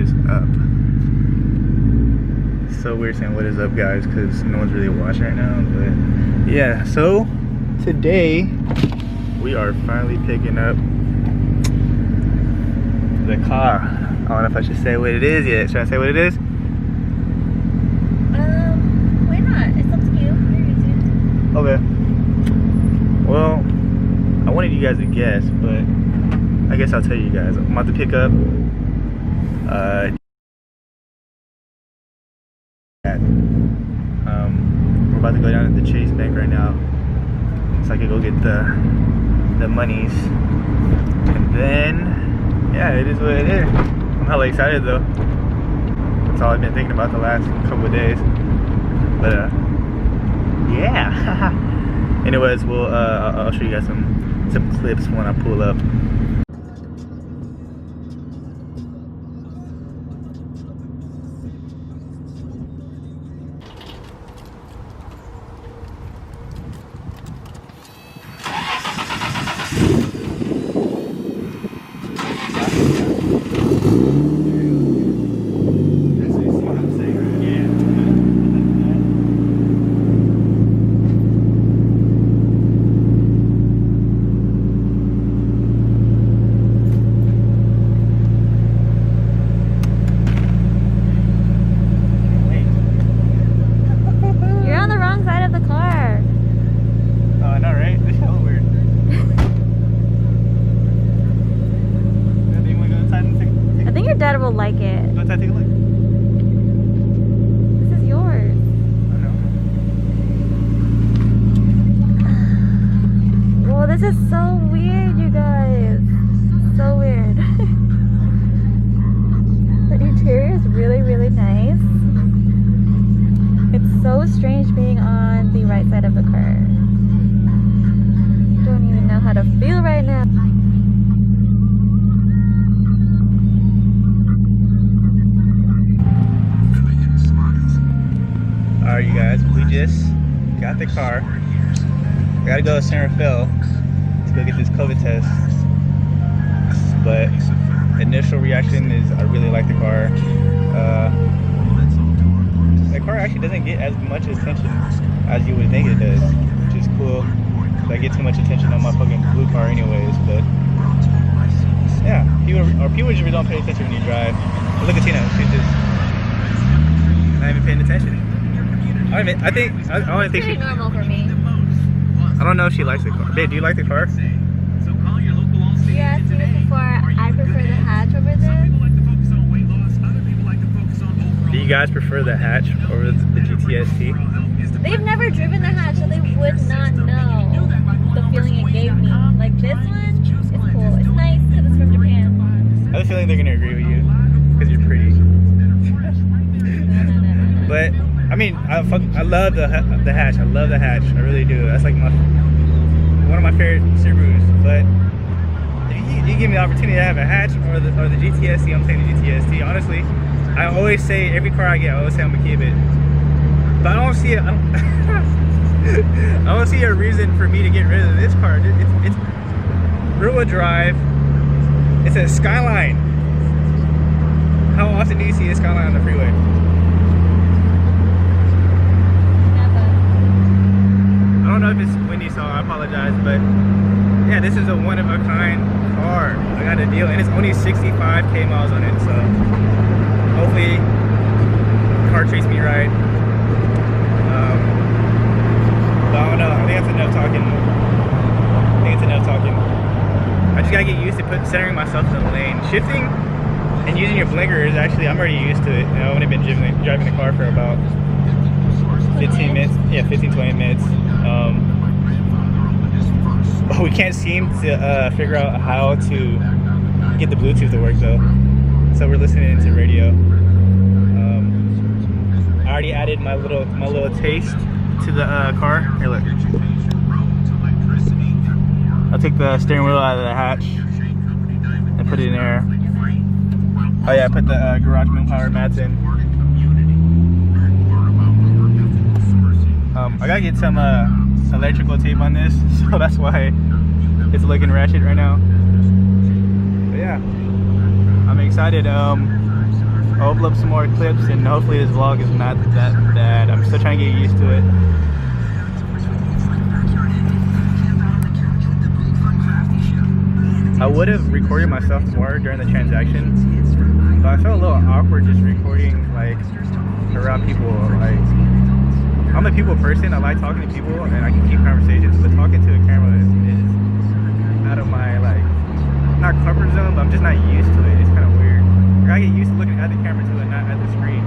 is up? So weird saying what is up, guys, because no one's really watching right now. But yeah, so today we are finally picking up the car. I don't know if I should say what it is yet. Should I say what it is? Why not? It's up to you. Okay. Well, I wanted you guys to guess, but I guess I'll tell you guys. I'm about to pick up we're about to go down to the Chase Bank right now so I can go get the monies, and then yeah, it is what it is. I'm hella excited though. That's all I've been thinking about the last couple of days. But yeah. Anyways, we'll I'll show you guys some clips when I pull up. Dad will like it. Let's take a look. This is yours. I know. Well, this is so weird, you guys. So weird. The interior is really, really nice. It's so strange being on the right side of the car. Don't even know how to feel right now. Alright, you guys, we just got the car. We gotta go to San Rafael to go get this COVID test. But initial reaction is I really like the car. The car actually doesn't get as much attention as you would think it does, which is cool. I get too much attention on my fucking blue car anyways, but yeah, people usually don't pay attention when you drive. But look at Tina, she's just not even paying attention. I think pretty normal for me. I don't know if she likes the car. Babe, do you like the car? You asked me before. I prefer the hatch over this. Do you guys prefer the hatch over the GTST? They've never driven the hatch, so they would not know the feeling it gave me. Like this one is cool. It's nice because it's from Japan. I have a feeling they're gonna agree with you because you're pretty. No. But I mean, I love the hatch. I love the hatch. I really do. That's like one of my favorite Subarus. But if you give me the opportunity to have a hatch or the GTST, I'm saying the GTST. Honestly, I always say every car I get, I always say I'm gonna keep it. But I don't see I don't see a reason for me to get rid of this car. It's rear-wheel drive. It's a Skyline. How often do you see a Skyline on the freeway? I don't know if it's windy, so I apologize, but yeah, this is a one-of-a-kind car. I got a deal, and it's only 65K miles on it, so hopefully the car treats me right. But I don't know, I think that's enough talking. I just gotta get used to centering myself in the lane. Shifting and using your blinker is actually, I'm already used to it. You know, I've only been driving the car for about 15 minutes, yeah, 15-20 minutes. But we can't seem to figure out how to get the Bluetooth to work though. So we're listening to radio. I already added my little taste to the car. Here, look. I'll take the steering wheel out of the hatch and put it in there. Oh yeah, I put the garage moon power mats in. I gotta get some electrical tape on this, so that's why it's looking ratchet right now. But yeah, I'm excited. I'll upload some more clips, and hopefully this vlog is not that bad. I'm still trying to get used to it. I would have recorded myself more during the transaction, but I felt a little awkward just recording like around people. Like, I'm a people person. I like talking to people, and I can keep conversations. But talking to a camera is out of my like, not comfort zone, but I'm just not used to it. It's kind of weird. I get used to looking at the camera too, and not at the screen.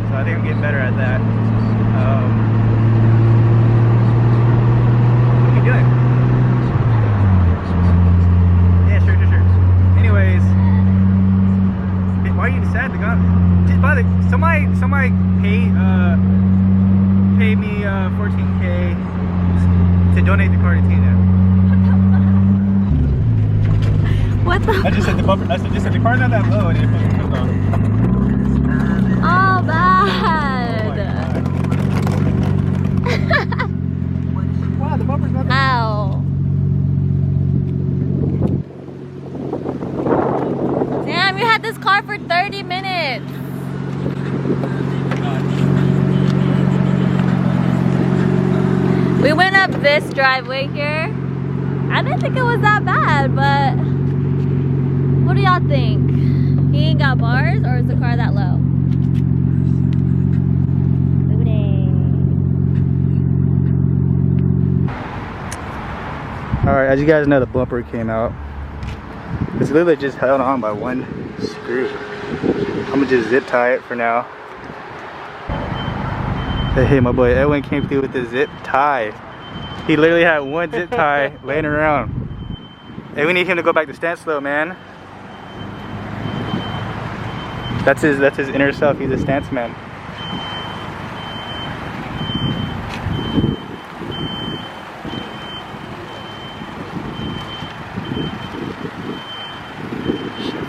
So I think I'm getting better at that. What are you doing? Yeah, sure. Anyways, why are you sad? Just by the somebody pay me $14K to donate the car to Tina. What the? I just said the bumper. I just said the car's not that low, and it fucking took off. Oh, bad. Wow, the bumper's not that Ow. Damn, you had this car for 30 minutes. We went up this driveway here. I didn't think it was that bad, but what do y'all think? He ain't got bars, or is the car that low? Alright, as you guys know, the bumper came out. It's literally just held on by one screw. I'm gonna just zip tie it for now. Hey, my boy Edwin came through with the zip tie. He literally had one zip tie laying around. Hey, we need him to go back to stand slow, man. That's his inner self. He's a stance man.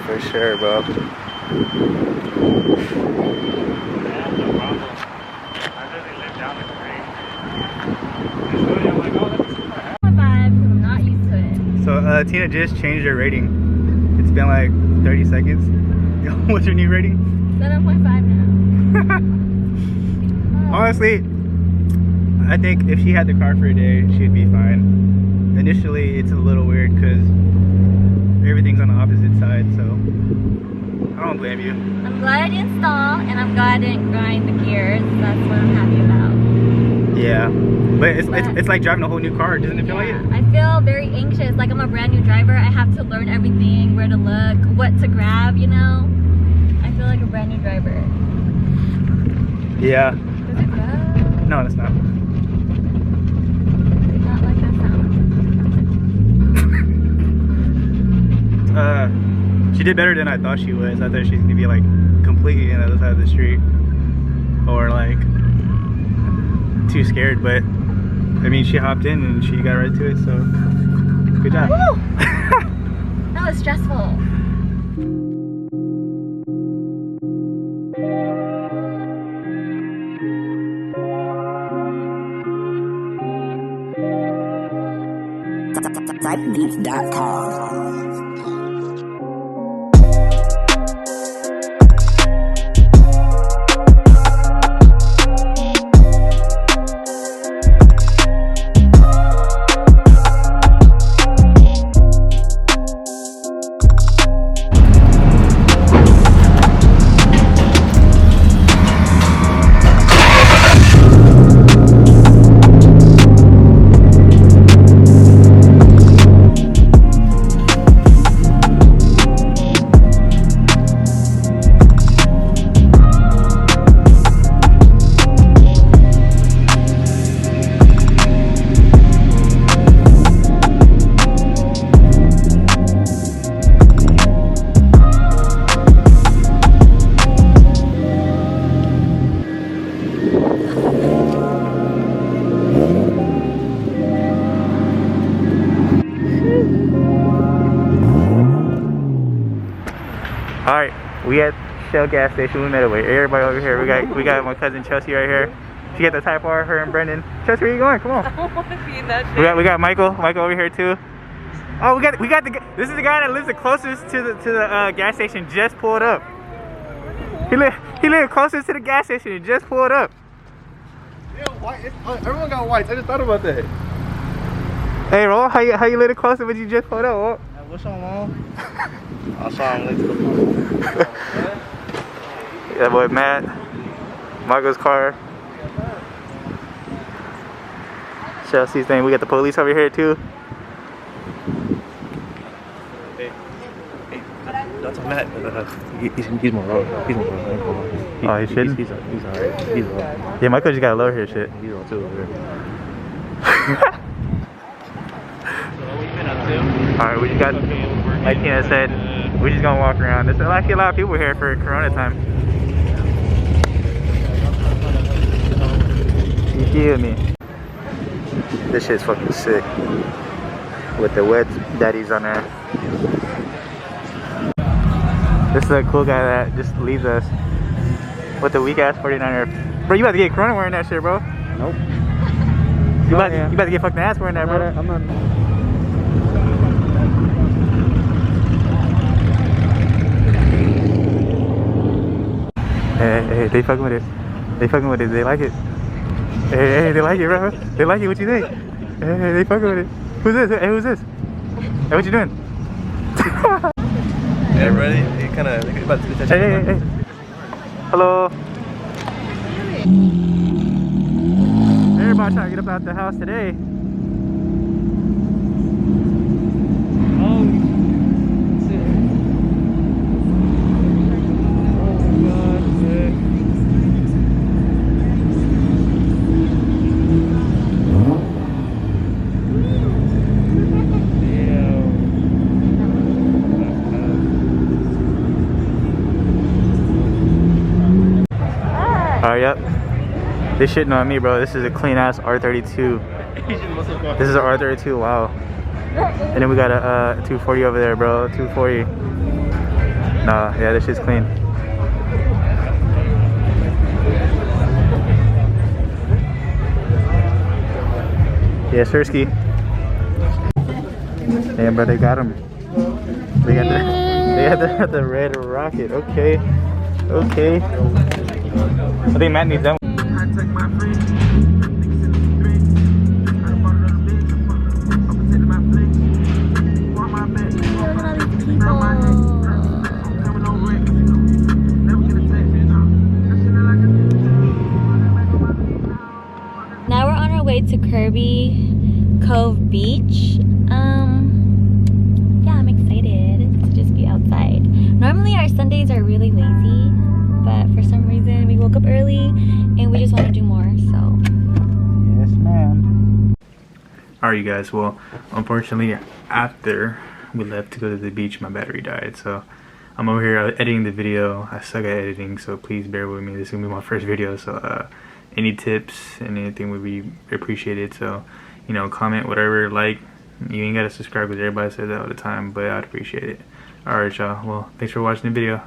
For sure, bro. I'm not used to it. So Tina just changed her rating. It's been like 30 seconds. What's your new rating? 7.5 now. Honestly, I think if she had the car for a day, she'd be fine. Initially, it's a little weird because everything's on the opposite side, so I don't blame you. I'm glad I didn't stall, and I'm glad I didn't grind the gears. That's what I'm happy about. Yeah, but it's like driving a whole new car, doesn't it feel like it? I feel very anxious, like I'm a brand new driver. I have to learn everything, where to look, what to grab, you know? I feel like a brand new driver. Yeah. Does it go? No, it's not. It's not like that sound. She did better than I thought she was. I thought she was gonna be like completely on the other side of the street, or like too scared. But I mean, she hopped in and she got right to it. So good job. Woo! That was stressful. Typebeats.com. Alright, we at Shell gas station. We met away. Everybody over here. We got my cousin Chelsea right here. She got the Type R, her and Brendan. Chelsea, where you going? Come on. I don't want to be in that shit. We got Michael over here too. Oh, we got the. This is the guy that lives the closest to the gas station. Just pulled up. He lived closest to the gas station. He just pulled up. Yeah, white. Everyone got whites. I just thought about that. Hey, Ro, how you live closer when you just pulled up? Ro? What's on, Mom? I saw him late to the phone. Yeah, boy, Matt. Marco's car. Chelsea's thing. We got the police over here too. Hey, that's Matt. He's more road. He's more road. Oh, he shouldn't? He's alright. He's alright. Yeah, Michael just got low here shit. He's on too over there. Alright, we just got, like Tina said, we're just gonna walk around. There's actually a lot of people here for Corona time. You hear me? This shit's fucking sick. With the wet daddies on there. This is a cool guy that just leaves us with the weak ass 49er. Bro, you about to get Corona wearing that shit, bro. Nope. You about to get fucking ass wearing that, bro. I'm not. Hey, they fucking with it. They fucking with it. They like it. Hey, they like it, bro. They like it. What you think? Hey, they fucking with it. Who's this? Hey, who's this? Hey, what you doing? Hey, ready? Hey, kind of. Hey. Hello. Everybody trying to get up out the house today. Yep. They shitting on me, bro. This is a clean ass R32. This is an R32. Wow. And then we got a 240 over there, bro. 240. Nah, yeah, this shit's clean. Yeah, Sirski. Damn, bro, they got him. They got the red rocket. Okay. I think Matt needs them. Now we're on our way to Kirby Cove Beach. Yeah, I'm excited to just be outside. Normally our Sundays are really lazy, but for some reason we woke up early and we just want to do more, so. Yes, ma'am. Alright, you guys, well, unfortunately, after we left to go to the beach, my battery died, so I'm over here editing the video. I suck at editing, so please bear with me. This is gonna be my first video, so any tips and anything would be appreciated. So, you know, comment, whatever, like. You ain't gotta subscribe because everybody says that all the time, but I'd appreciate it. Alright, y'all, well, thanks for watching the video.